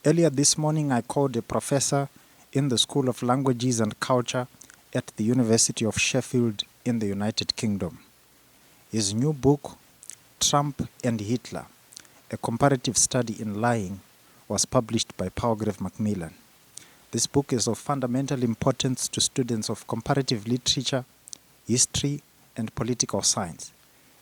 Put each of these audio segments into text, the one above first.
Earlier this morning, I called a professor in the School of Languages and Culture at the University of Sheffield in the United Kingdom. His new book, Trump and Hitler, a comparative study in lying, was published by Palgrave Macmillan. This book is of fundamental importance to students of comparative literature, history, and political science.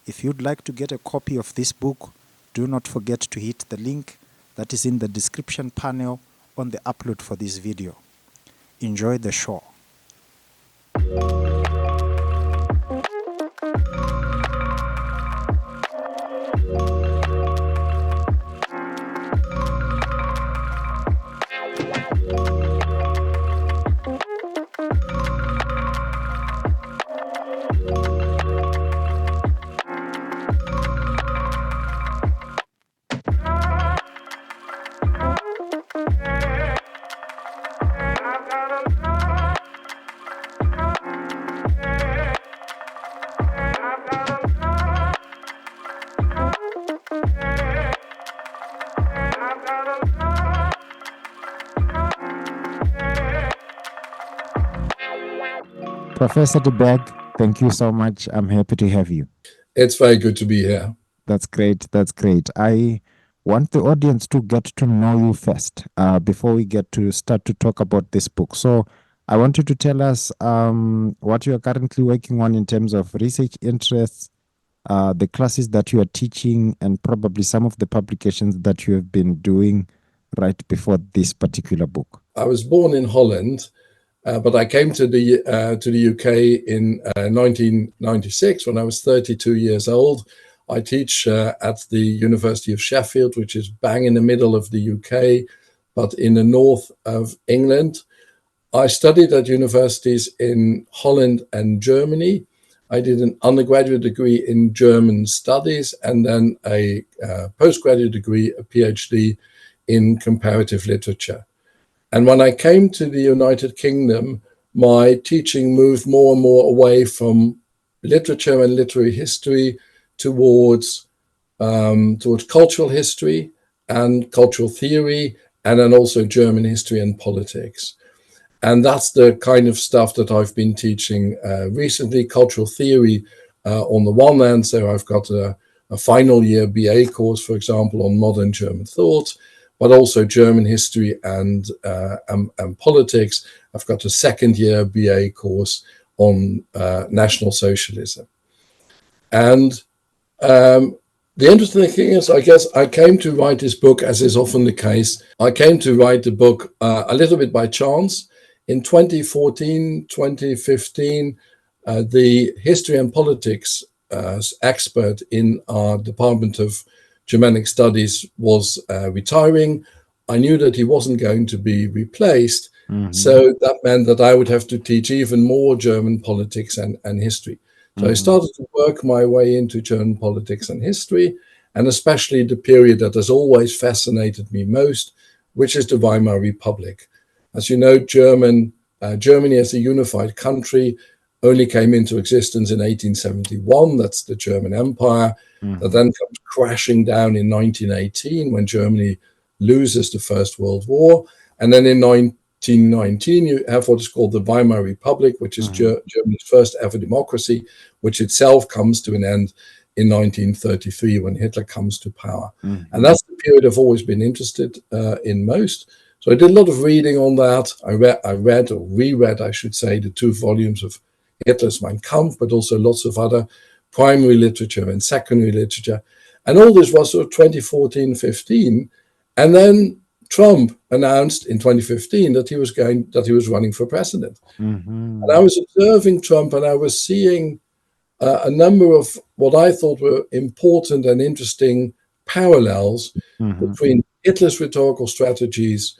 If you'd like to get a copy of this book, do not forget to hit the link that is in the description panel on the upload for this video. Enjoy the show. Professor de Berg, thank you so much. I'm happy to have you. It's very good to be here. That's great. That's great. I want the audience to get to know you first before we get to start to talk about this book. So I want you to tell us what you are currently working on in terms of research interests, the classes that you are teaching, and probably some of the publications that you have been doing right before this particular book. I was born in Holland, but I came to the UK in 1996 when I was 32 years old. I teach at the University of Sheffield, which is bang in the middle of the UK, but in the north of England. I studied at universities in Holland and Germany. I did an undergraduate degree in German studies and then a postgraduate degree, a PhD in comparative literature. And when I came to the United Kingdom, my teaching moved more and more away from literature and literary history towards cultural history and cultural theory, and then also German history and politics. And that's the kind of stuff that I've been teaching recently, cultural theory on the one hand. So I've got a final year BA course, for example, on modern German thought, but also German history and politics. I've got a second year BA course on National Socialism. And the interesting thing is, I guess I came to write this book, as is often the case. I came to write the book a little bit by chance. In 2014, 2015, the history and politics expert in our Department of Germanic Studies was retiring. I knew that he wasn't going to be replaced. Mm-hmm. So that meant that I would have to teach even more German politics and history. So I started to work my way into German politics and history, and especially the period that has always fascinated me most, which is the Weimar Republic. As you know, Germany as a unified country only came into existence in 1871. That's the German Empire. Mm-hmm. That then comes crashing down in 1918 when Germany loses the First World War. And then in 1919, you have what is called the Weimar Republic, which is Germany's first ever democracy, which itself comes to an end in 1933 when Hitler comes to power. Mm-hmm. And that's the period I've always been interested in most. So I did a lot of reading on that. I read or reread, I should say, the 2 volumes of Hitler's Mein Kampf, but also lots of other primary literature and secondary literature. And all this was sort of 2014, 15. And then Trump announced in 2015 that he was running for president. Mm-hmm. And I was observing Trump, and I was seeing a number of what I thought were important and interesting parallels between Hitler's rhetorical strategies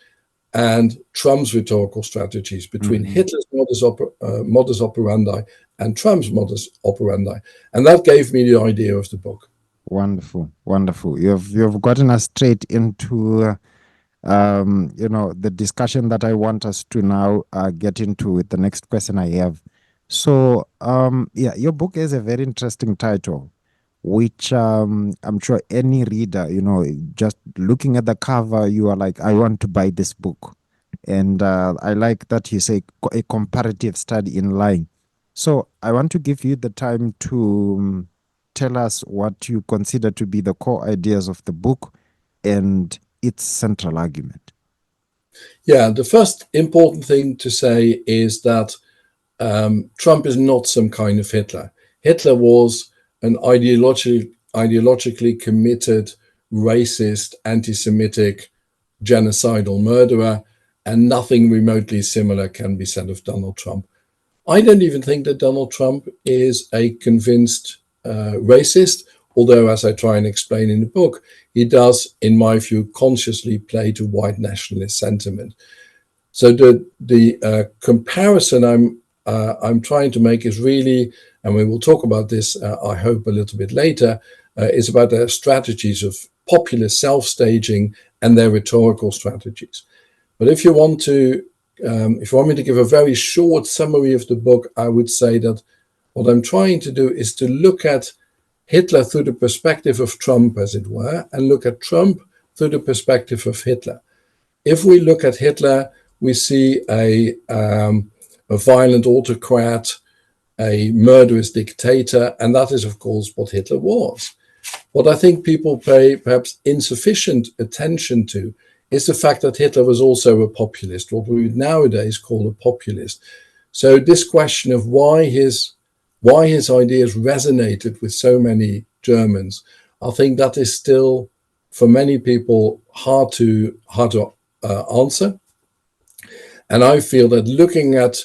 and Trump's rhetorical strategies, between Hitler's modus operandi and Trump's modus operandi. And that gave me the idea of the book. Wonderful, wonderful. You've gotten us straight into the discussion that I want us to now get into with the next question I have. So, your book has a very interesting title, which I'm sure any reader, just looking at the cover, you are like, I want to buy this book. And I like that you say a comparative study in lying. So I want to give you the time to tell us what you consider to be the core ideas of the book and its central argument. Yeah, the first important thing to say is that Trump is not some kind of Hitler. Hitler was an ideologically committed, racist, anti-Semitic, genocidal murderer, and nothing remotely similar can be said of Donald Trump. I don't even think that Donald Trump is a convinced racist, although, as I try and explain in the book, he does, in my view, consciously play to white nationalist sentiment. So the comparison I'm trying to make is really, and we will talk about this, I hope, a little bit later, is about their strategies of populist self-staging and their rhetorical strategies. But if you want me to give a very short summary of the book, I would say that what I'm trying to do is to look at Hitler through the perspective of Trump, as it were, and look at Trump through the perspective of Hitler. If we look at Hitler, we see a violent autocrat, a murderous dictator, and that is, of course, what Hitler was. What I think people pay perhaps insufficient attention to is the fact that Hitler was also a populist, what we would nowadays call a populist. So this question of why his ideas resonated with so many Germans, I think that is still, for many people, hard to answer. And I feel that looking at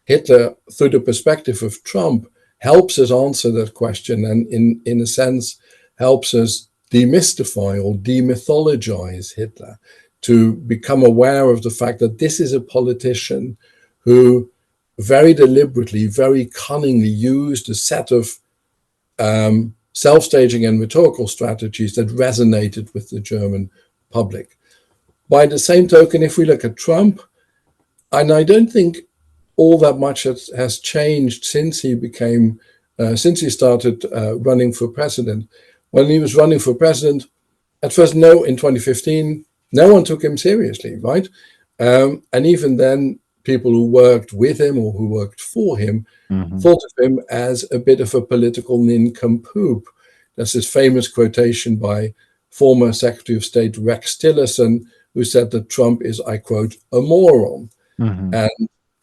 Hitler through the perspective of Trump helps us answer that question, and in a sense helps us demystify or demythologize Hitler, to become aware of the fact that this is a politician who very deliberately, very cunningly used a set of self-staging and rhetorical strategies that resonated with the German public. By the same token, if we look at Trump, and I don't think all that much has changed since he started running for president. When he was running for president, at first, in 2015, no one took him seriously, right? And even then, people who worked with him or who worked for him thought of him as a bit of a political nincompoop. There's this famous quotation by former Secretary of State Rex Tillerson, who said that Trump is, I quote, a moron.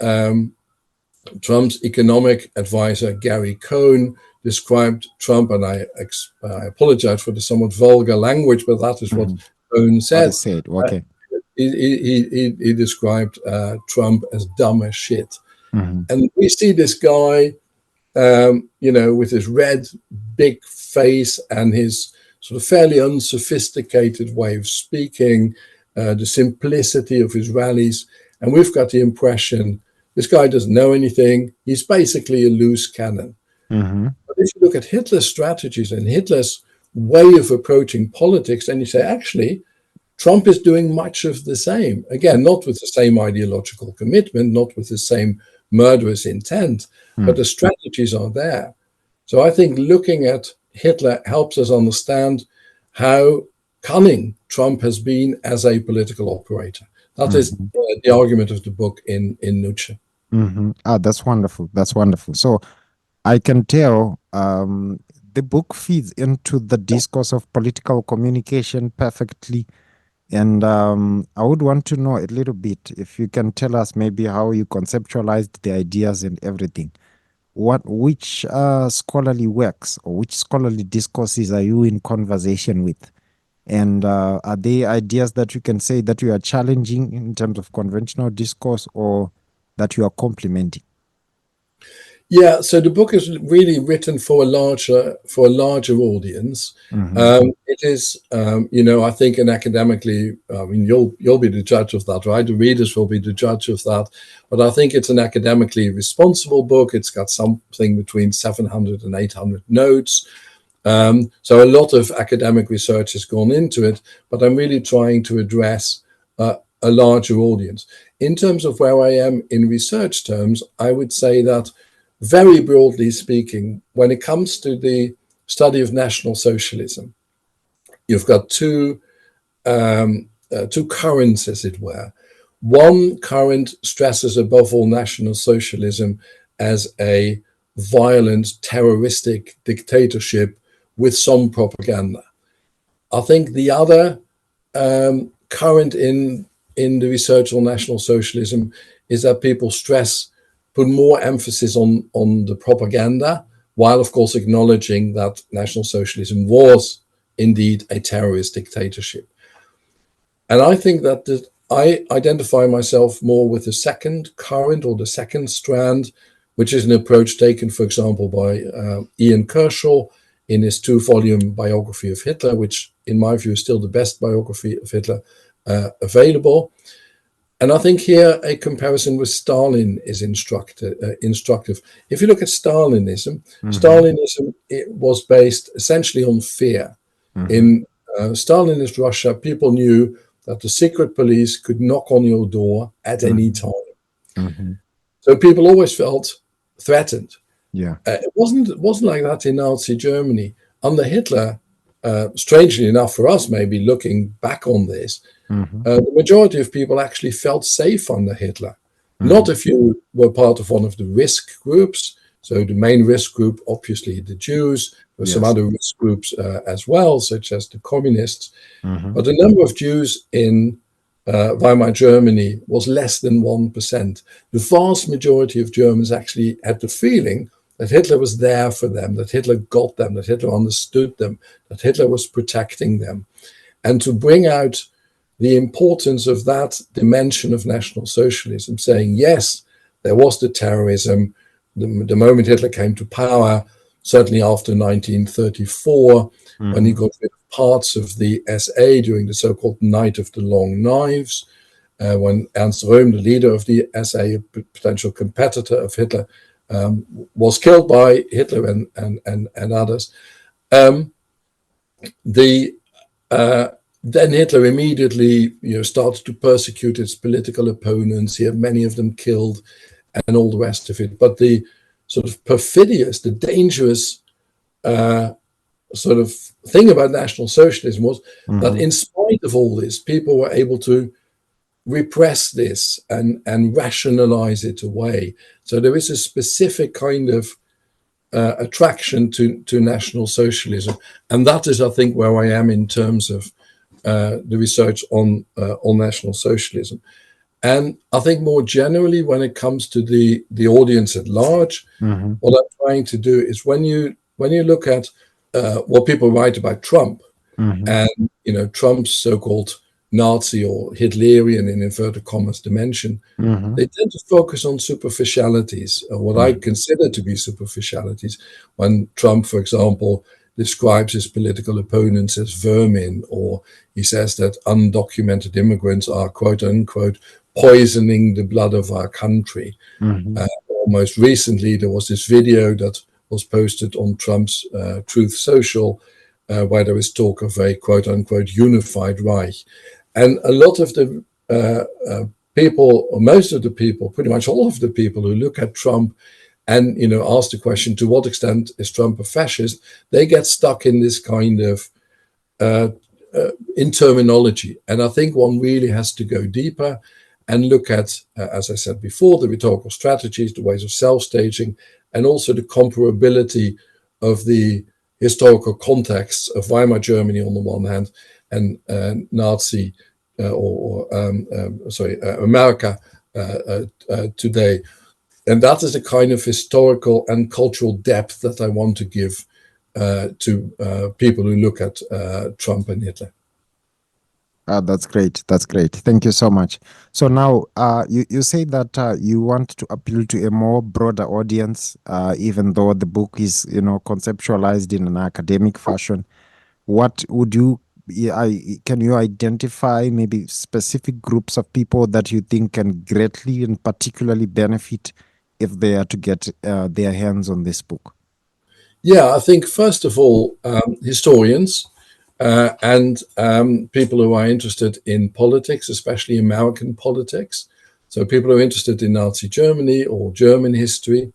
And Trump's economic advisor, Gary Cohn, described Trump, and I apologize for the somewhat vulgar language, but that is what Cohn said. Okay. He described Trump as dumb as shit. And we see this guy, with his red, big face and his sort of fairly unsophisticated way of speaking, the simplicity of his rallies. And we've got the impression this guy doesn't know anything. He's basically a loose cannon. But if you look at Hitler's strategies and Hitler's way of approaching politics, then you say, actually, Trump is doing much of the same. Again, not with the same ideological commitment, not with the same murderous intent, but the strategies are there. So I think looking at Hitler helps us understand how cunning Trump has been as a political operator. That is the argument of the book in nutshell. That's wonderful. That's wonderful. So I can tell the book feeds into the discourse of political communication perfectly. And I would want to know a little bit, if you can tell us maybe how you conceptualized the ideas and everything. Which scholarly works or which scholarly discourses are you in conversation with? And are they ideas that you can say that you are challenging in terms of conventional discourse, or that you are complementing? Yeah, so the book is really written for a larger audience. It is, I think, an academically. I mean, you'll be the judge of that, right? The readers will be the judge of that. But I think it's an academically responsible book. It's got something between 700 and 800 notes. So a lot of academic research has gone into it. But I'm really trying to address a larger audience. In terms of where I am in research terms, I would say that, very broadly speaking, when it comes to the study of National Socialism, you've got two currents, as it were. One current stresses above all National Socialism as a violent, terroristic dictatorship with some propaganda. I think the other current in the research on National Socialism is that people put more emphasis on the propaganda, while of course acknowledging that National Socialism was indeed a terrorist dictatorship. And I think that I identify myself more with the second current or the second strand, which is an approach taken, for example, by Ian Kershaw in his 2-volume biography of Hitler, which in my view is still the best biography of Hitler available. And I think here a comparison with Stalin is instructive. If you look at Stalinism, Stalinism, it was based essentially on fear. In Stalinist Russia, people knew that the secret police could knock on your door at any time. So people always felt threatened. It wasn't like that in Nazi Germany. Under Hitler, strangely enough for us, maybe looking back on this, the majority of people actually felt safe under Hitler. Not if you were part of one of the risk groups. So the main risk group, obviously the Jews, there were some other risk groups as well, such as the communists. But the number of Jews in Weimar Germany was less than 1%. The vast majority of Germans actually had the feeling that Hitler was there for them, that Hitler got them, that Hitler understood them, that Hitler was protecting them. And to bring out the importance of that dimension of National Socialism, saying, yes, there was the terrorism. The moment Hitler came to power, certainly after 1934, when he got rid of parts of the SA during the so-called Night of the Long Knives, when Ernst Röhm, the leader of the SA, a potential competitor of Hitler, was killed by Hitler and others. Then Hitler immediately started to persecute his political opponents. He had many of them killed and all the rest of it. But the sort of perfidious, the dangerous sort of thing about National Socialism was that in spite of all this, people were able to repress this and rationalize it away. So there is a specific kind of attraction to National Socialism. And that is, I think, where I am in terms of the research on National Socialism. And I think more generally, when it comes to the audience at large, what I'm trying to do is when you look at what people write about Trump and Trump's so-called Nazi or Hitlerian in inverted commas dimension, they tend to focus on superficialities, or what I consider to be superficialities. When Trump, for example, describes his political opponents as vermin, or he says that undocumented immigrants are, quote unquote, poisoning the blood of our country. Most recently, there was this video that was posted on Trump's Truth Social, where there is talk of a, quote unquote, unified Reich. And a lot of the people, or most of the people, pretty much all of the people who look at Trump and ask the question, to what extent is Trump a fascist? They get stuck in this kind of in terminology. And I think one really has to go deeper and look at, as I said before, the rhetorical strategies, the ways of self-staging, and also the comparability of the historical contexts of Weimar Germany on the one hand and Nazi America today. And that is the kind of historical and cultural depth that I want to give to people who look at Trump and Hitler. That's great. That's great. Thank you so much. So now you say that you want to appeal to a more broader audience, even though the book is, conceptualized in an academic fashion. What would you, can you identify maybe specific groups of people that you think can greatly and particularly benefit if they are to get their hands on this book? Yeah, I think first of all, historians, and people who are interested in politics, especially American politics. So people who are interested in Nazi Germany or German history.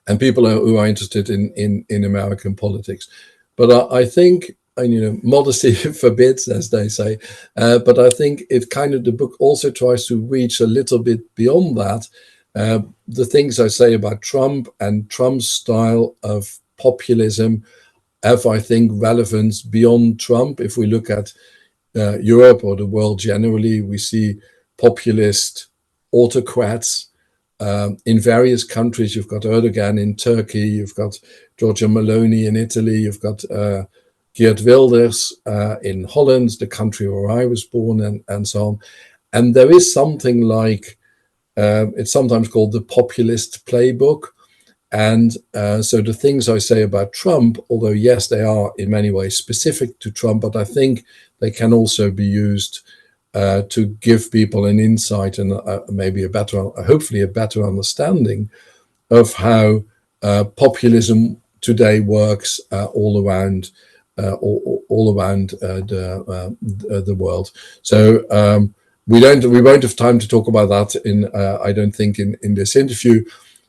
and people who are interested in American politics. But I think, and modesty forbids, as they say. But I think the book also tries to reach a little bit beyond that. The things I say about Trump and Trump's style of populism have, I think, relevance beyond Trump. If we look at Europe or the world generally, we see populist autocrats in various countries. You've got Erdogan in Turkey, you've got Giorgia Meloni in Italy, you've got Geert Wilders in Holland, the country where I was born, and so on. And there is something like, it's sometimes called the populist playbook. And so the things I say about Trump, although yes, they are in many ways specific to Trump, but I think they can also be used to give people an insight and maybe hopefully a better understanding of how populism today works all around the world. So we won't have time to talk about that I don't think in this interview.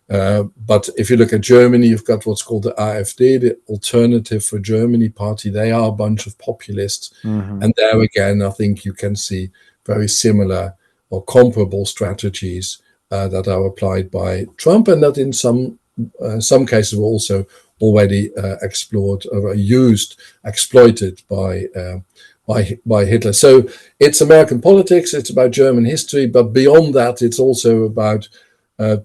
But if you look at Germany, you've got what's called the AfD, the Alternative for Germany party. They are a bunch of populists. Mm-hmm. And there again, I think you can see very similar or comparable strategies that are applied by Trump, and that in some cases were also already explored or exploited by Hitler. So it's American politics, it's about German history, but beyond that, it's also about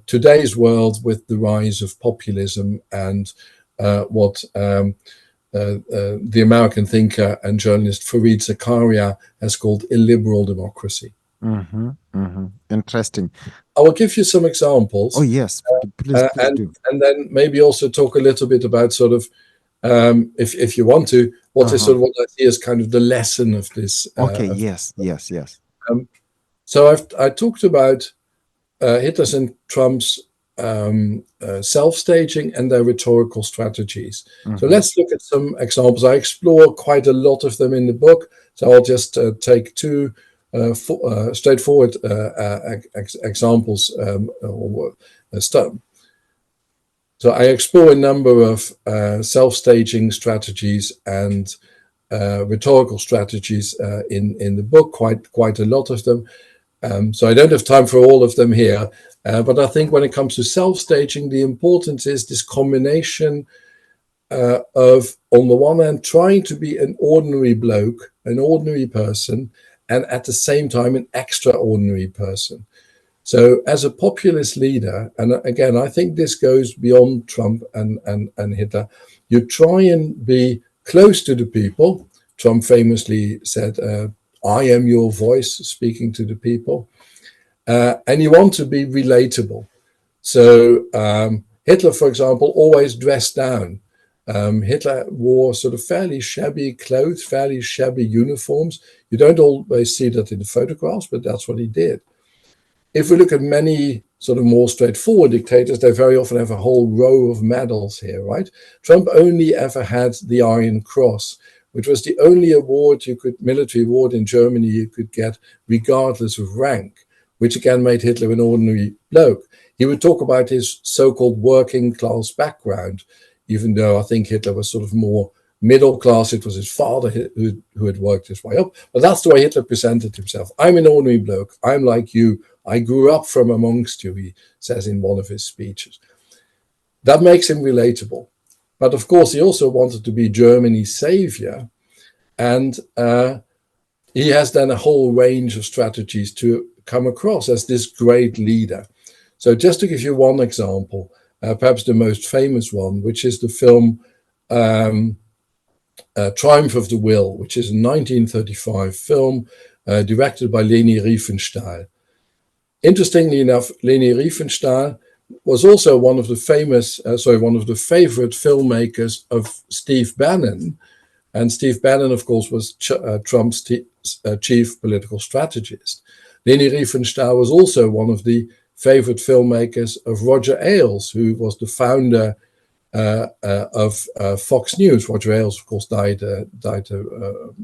today's world with the rise of populism and what the American thinker and journalist Fareed Zakaria has called illiberal democracy. Mm-hmm, mm-hmm. Interesting. I will give you some examples. Oh, yes, please do. And then maybe also talk a little bit about sort of, if you want to, what is sort of what I see as kind of the lesson of this. Okay, yes. So I talked about Hitler's and Trump's self-staging and their rhetorical strategies. Mm-hmm. So let's look at some examples. I explore quite a lot of them in the book, so I'll just take two straightforward examples. So I explore a number of self-staging strategies and rhetorical strategies in the book, quite a lot of them. So I don't have time for all of them here, but I think when it comes to self-staging, the importance is this combination of, on the one hand, trying to be an ordinary bloke, an ordinary person, and at the same time, an extraordinary person. So as a populist leader, and again, I think this goes beyond Trump and Hitler, you try and be close to the people. Trump famously said, I am your voice speaking to the people. And you want to be relatable. So Hitler, for example, always dressed down. Hitler wore sort of fairly shabby clothes, fairly shabby uniforms. You don't always see that in the photographs, but that's what he did. If we look at many sort of more straightforward dictators, they very often have a whole row of medals here, right? Trump only ever had the Iron Cross, which was the only military award in Germany you could get regardless of rank, which again made Hitler an ordinary bloke. He would talk about his so-called working class background, even though I think Hitler was sort of more middle class. It was his father who had worked his way up. But that's the way Hitler presented himself. I'm an ordinary bloke. I'm like you. I grew up from amongst you, he says in one of his speeches. That makes him relatable. But of course, he also wanted to be Germany's savior. And he has then a whole range of strategies to come across as this great leader. So just to give you one example, perhaps the most famous one, which is the film Triumph of the Will, which is a 1935 film directed by Leni Riefenstahl. Interestingly enough, Leni Riefenstahl was also one of the favorite filmmakers of Steve Bannon. And Steve Bannon, of course, was Trump's chief political strategist. Leni Riefenstahl was also one of the favorite filmmakers of Roger Ailes, who was the founder of Fox News. Roger Ailes, of course, died a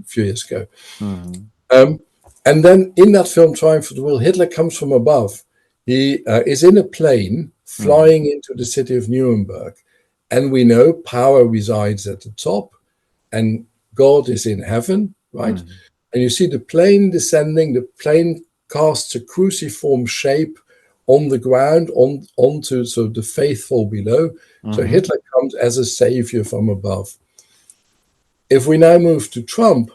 few years ago. Mm-hmm. And then in that film, Triumph of the Will, Hitler comes from above. He is in a plane flying into the city of Nuremberg. And we know power resides at the top and God is in heaven, right? And you see the plane descending, the plane casts a cruciform shape on the ground, onto sort of the faithful below. So Hitler comes as a savior from above. If we now move to Trump,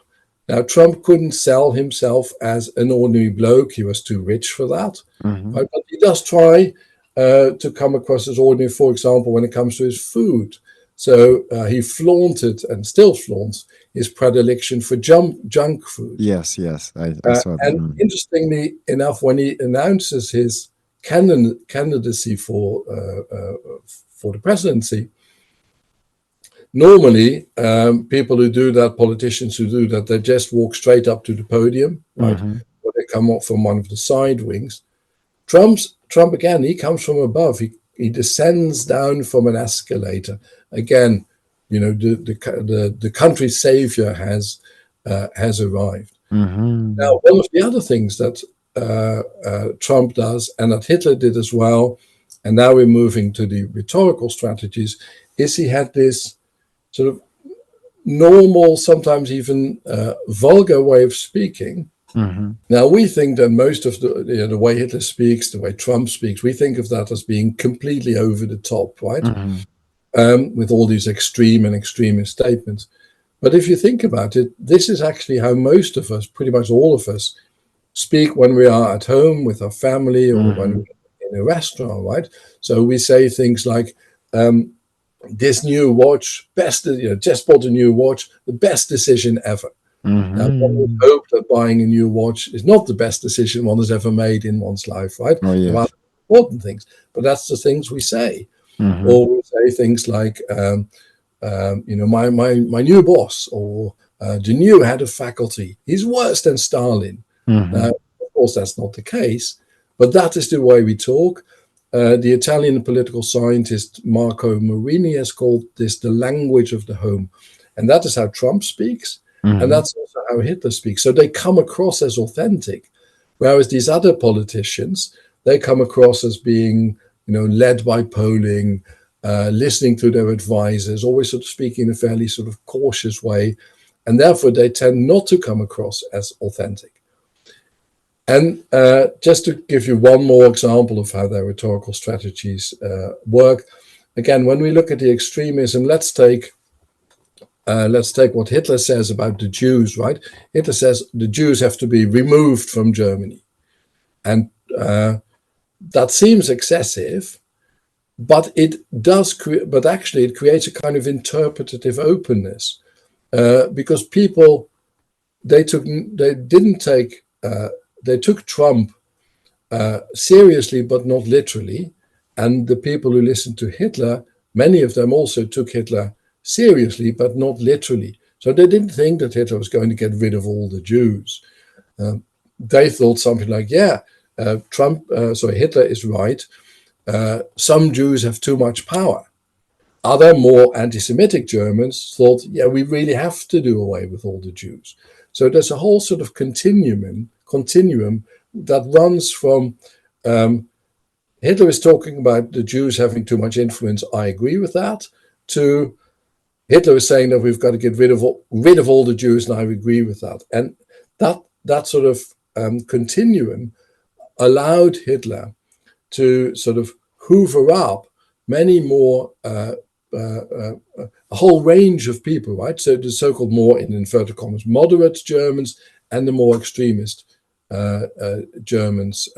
now Trump couldn't sell himself as an ordinary bloke. He was too rich for that. Right? But he does try to come across as ordinary, for example, when it comes to his food. So he flaunted and still flaunts his predilection for junk food. Yes, I saw that. And interestingly enough, when he announces his candidacy for the presidency, normally people who do that, politicians who do that, they just walk straight up to the podium, right? Or they come up from one of the side wings. Trump again, he comes from above. He descends down from an escalator. Again, you know, the country's savior has arrived. Now, one of the other things that Trump does, and that Hitler did as well, and now we're moving to the rhetorical strategies, is he had this sort of normal, sometimes even vulgar way of speaking. Now, we think that most of the way Hitler speaks, the way Trump speaks, we think of that as being completely over the top, right? With all these extreme and extremist statements. But if you think about it, this is actually how most of us, pretty much all of us, speak when we are at home with our family or when we're in a restaurant, right? So we say things like, this new watch, just bought a new watch, the best decision ever. Now, one would hope that buying a new watch is not the best decision one has ever made in one's life, right? Oh, yes. There are important things, but that's the things we say. Or we say things like, my new boss, or the new head of faculty, he's worse than Stalin. Now, of course, that's not the case, but that is the way we talk. The Italian political scientist Marco Marini has called this the language of the home. And that is how Trump speaks. And that's also how Hitler speaks. So they come across as authentic. Whereas these other politicians, they come across as being, led by polling, listening to their advisors, always sort of speaking in a fairly sort of cautious way. And therefore, they tend not to come across as authentic. And just to give you one more example of how their rhetorical strategies work, again, when we look at the extremism, let's take what Hitler says about the Jews, right? Hitler says the Jews have to be removed from Germany. And that seems excessive, but it does but actually it creates a kind of interpretative openness because people, they took Trump seriously, but not literally. And the people who listened to Hitler, many of them also took Hitler seriously, but not literally. So they didn't think that Hitler was going to get rid of all the Jews. They thought something like, Hitler is right. Some Jews have too much power. Other more anti-Semitic Germans thought, we really have to do away with all the Jews. So there's a whole sort of continuum that runs from Hitler is talking about the Jews having too much influence. I agree with that. To Hitler is saying that we've got to get rid of all the Jews, and I agree with that. And that sort of continuum allowed Hitler to sort of hoover up many more, a whole range of people, right? So the so-called more, in inverted commas, moderate Germans and the more extremist Germans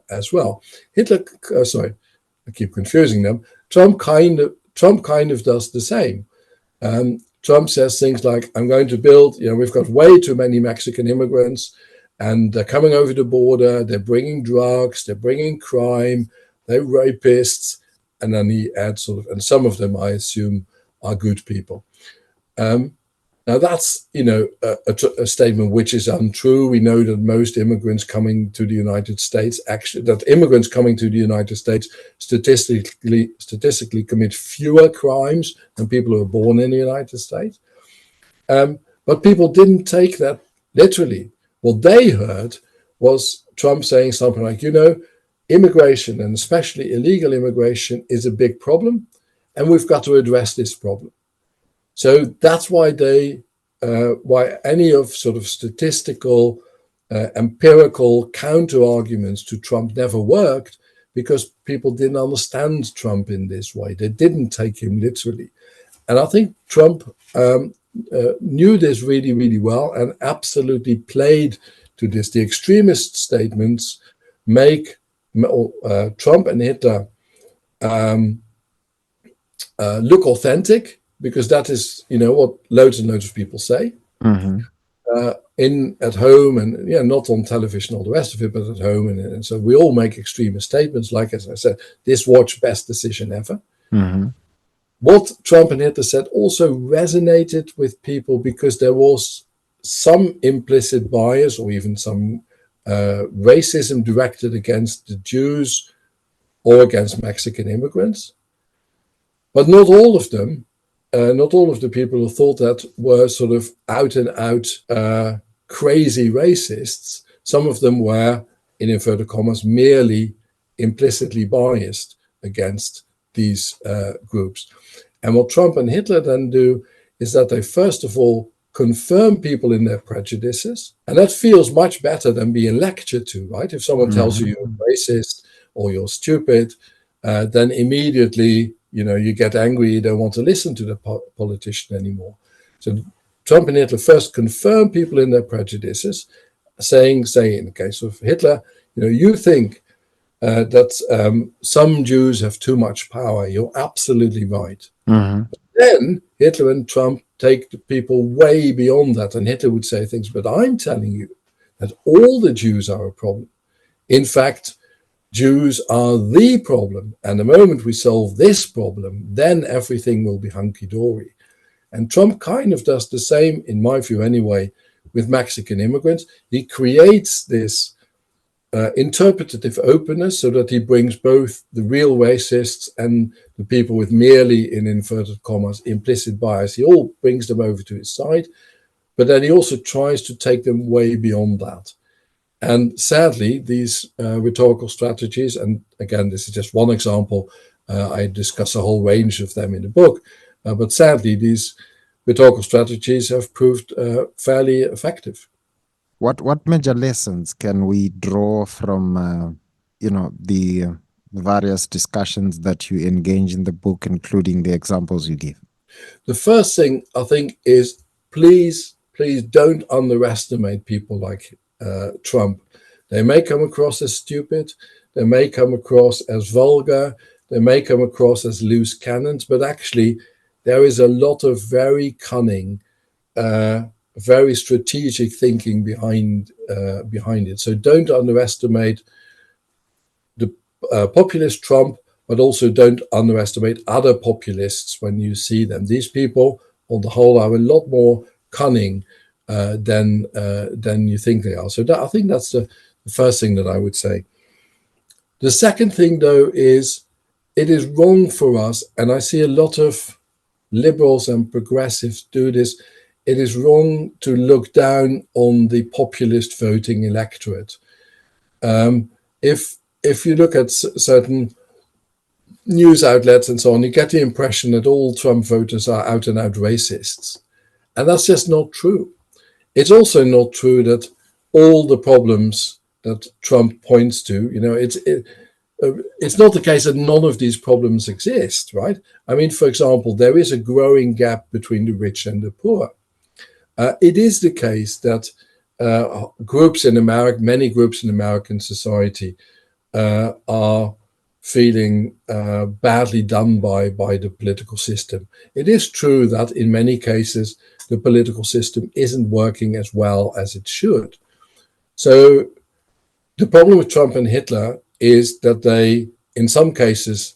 as well. Hitler, I keep confusing them. Trump kind of does the same. Trump says things like, I'm going to build, we've got way too many Mexican immigrants and they're coming over the border, they're bringing drugs, they're bringing crime, they're rapists. And then he adds and some of them, I assume, are good people. Now that's, a statement which is untrue. We know that most immigrants coming to the United States, statistically commit fewer crimes than people who are born in the United States. But people didn't take that literally. What they heard was Trump saying something like, immigration, and especially illegal immigration, is a big problem, and we've got to address this problem. So that's why why any of sort of statistical, empirical counter arguments to Trump never worked, because people didn't understand Trump in this way. They didn't take him literally. And I think Trump knew this really, really well and absolutely played to this. The extremist statements make Trump and Hitler look authentic, because that is, what loads and loads of people say. Mm-hmm. At home, and not on television, all the rest of it, but at home, and so we all make extremist statements, like, as I said, this watch, best decision ever. Mm-hmm. What Trump and Hitler said also resonated with people, because there was some implicit bias or even some racism directed against the Jews or against Mexican immigrants, but not all of them. Not all of the people who thought that were sort of out and out crazy racists. Some of them were, in inverted commas, merely implicitly biased against these groups. And what Trump and Hitler then do is that they first of all confirm people in their prejudices. And that feels much better than being lectured to, right? If someone tells you you're racist or you're stupid, then immediately you get angry, you don't want to listen to the politician anymore. So Trump and Hitler first confirm people in their prejudices, saying, say, in the case of Hitler, you think that some Jews have too much power. You're absolutely right. Mm-hmm. Then Hitler and Trump take the people way beyond that. And Hitler would say things, but I'm telling you that all the Jews are a problem. In fact, Jews are the problem. And the moment we solve this problem, then everything will be hunky-dory. And Trump kind of does the same, in my view anyway, with Mexican immigrants. He creates this interpretative openness so that he brings both the real racists and the people with merely, in inverted commas, implicit bias. He all brings them over to his side, but then he also tries to take them way beyond that. And sadly, these rhetorical strategies, and again, this is just one example, I discuss a whole range of them in the book, but sadly, these rhetorical strategies have proved fairly effective. What major lessons can we draw from the various discussions that you engage in the book, including the examples you give? The first thing I think is please don't underestimate people like Trump. They may come across as stupid, they may come across as vulgar, they may come across as loose cannons, but actually there is a lot of very cunning, very strategic thinking behind it. So don't underestimate the populist Trump, but also don't underestimate other populists when you see them. These people, on the whole, are a lot more cunning than you think they are. So I think that's the first thing that I would say. The second thing, though, is it is wrong for us, and I see a lot of liberals and progressives do this. It is wrong to look down on the populist voting electorate. If you look at certain news outlets and so on, you get the impression that all Trump voters are out and out racists. And that's just not true. It's also not true that all the problems that Trump points to, it's not the case that none of these problems exist, right? I mean, for example, there is a growing gap between the rich and the poor. It is the case that many groups in American society are feeling badly done by the political system. It is true that in many cases, the political system isn't working as well as it should. So the problem with Trump and Hitler is that they, in some cases,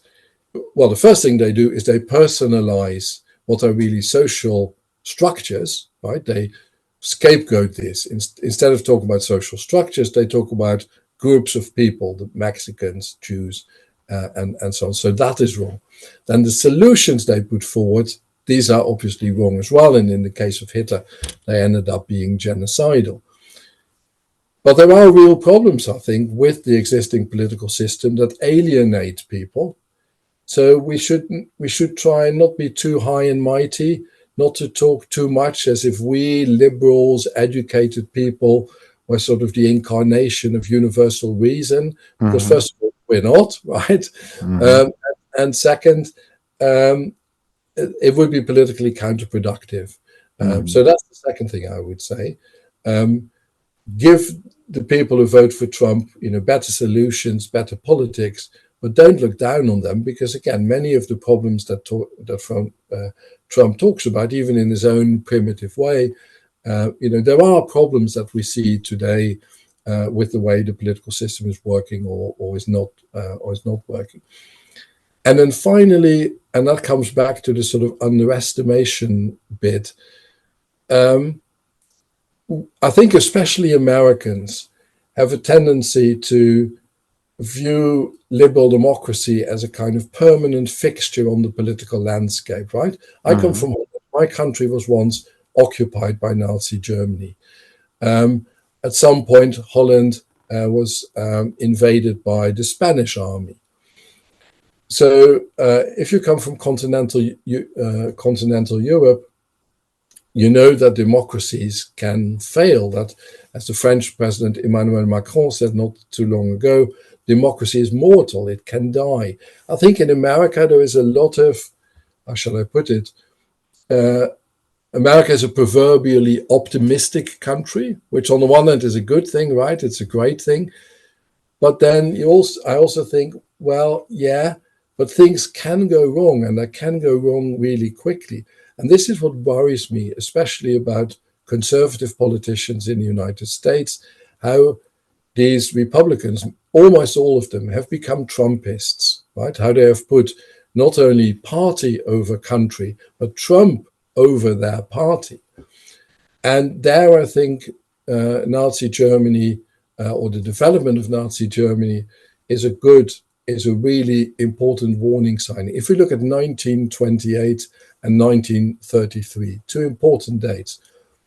the first thing they do is they personalize what are really social structures, right? They scapegoat this. Instead of talking about social structures, they talk about groups of people, the Mexicans, Jews, and so on. So that is wrong. Then the solutions they put forward, these are obviously wrong as well. And in the case of Hitler, they ended up being genocidal. But there are real problems, I think, with the existing political system that alienate people. So we should try and not be too high and mighty, not to talk too much as if we liberals, educated people, were sort of the incarnation of universal reason. Because first of all, we're not, right? And second, um, it would be politically counterproductive. So that's the second thing I would say. Give the people who vote for Trump, better solutions, better politics, but don't look down on them, because again, many of the problems that Trump talks about, even in his own primitive way, there are problems that we see today with the way the political system is working or is not working. And then finally, and that comes back to the sort of underestimation bit. I think especially Americans have a tendency to view liberal democracy as a kind of permanent fixture on the political landscape, right? I come from, my country was once occupied by Nazi Germany. At some point, Holland was invaded by the Spanish army. So if you come from continental Europe, you know that democracies can fail. That, as the French President Emmanuel Macron said not too long ago, democracy is mortal, it can die. I think in America there is a lot of, how shall I put it, America is a proverbially optimistic country, which on the one hand is a good thing, right? It's a great thing. But then I also think, well, yeah, but things can go wrong, and they can go wrong really quickly. And this is what worries me, especially about conservative politicians in the United States, how these Republicans, almost all of them, have become Trumpists, right? How they have put not only party over country, but Trump over their party. And there, I think Nazi Germany, or the development of Nazi Germany, is a really important warning sign. If we look at 1928 and 1933, two important dates.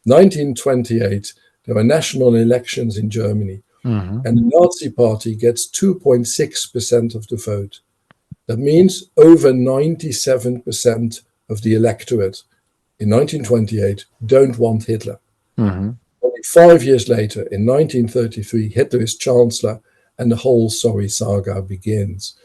1928, there were national elections in Germany, and the Nazi Party gets 2.6% of the vote. That means over 97% of the electorate in 1928 don't want Hitler. Only 5 years later, in 1933, Hitler is chancellor, and the whole sorry saga begins.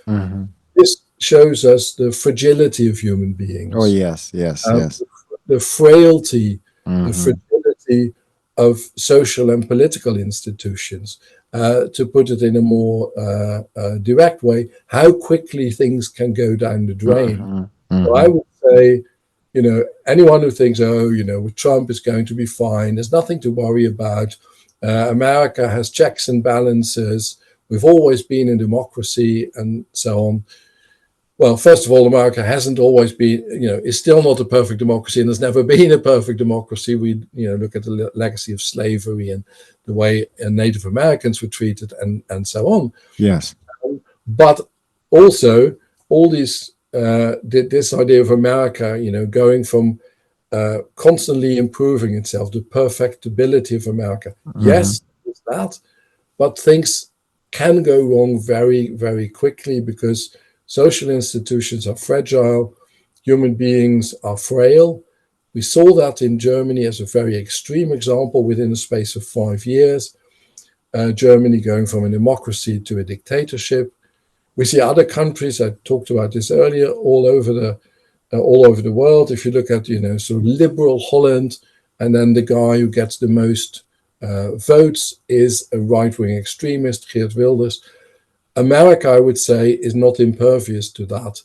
This shows us the fragility of human beings. Oh, yes. The frailty, the fragility of social and political institutions. To put it in a more direct way, how quickly things can go down the drain. So I would say, anyone who thinks, with Trump is going to be fine, there's nothing to worry about. America has checks and balances. We've always been a democracy and so on. Well, first of all, America hasn't always been, is still not a perfect democracy, and there's never been a perfect democracy. We, look at the legacy of slavery and the way Native Americans were treated and so on. Yes. But also all these, this idea of America, going from constantly improving itself, the perfectibility of America. Yes, it's that, but things can go wrong very, very quickly because social institutions are fragile, human beings are frail. We saw that in Germany as a very extreme example within a space of 5 years. Germany going from a democracy to a dictatorship. We see other countries, I talked about this earlier, all over the world. If you look at, sort of liberal Holland, and then the guy who gets the most votes is a right-wing extremist, Geert Wilders. America, I would say, is not impervious to that.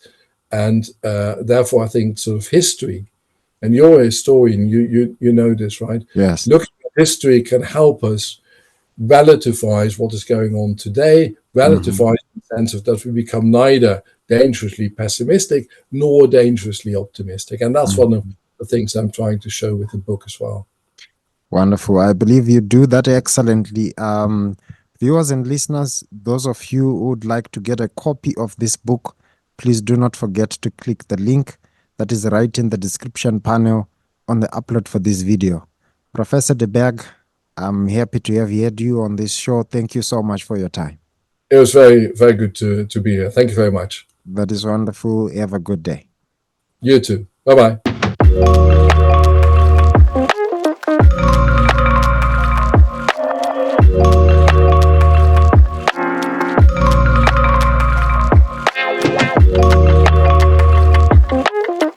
And therefore, I think sort of history, and you're a historian, you know this, right? Yes. Looking at history can help us relativize what is going on today, relativize in the sense of that we become neither dangerously pessimistic nor dangerously optimistic. And that's one of the things I'm trying to show with the book as well. Wonderful. I believe you do that excellently. Viewers and listeners, those of you who would like to get a copy of this book, please do not forget to click the link that is right in the description panel on the upload for this video. Professor de Berg, I'm happy to have had you on this show. Thank you so much for your time. It was very, very good to be here. Thank you very much. That is wonderful. Have a good day. You too. Bye-bye.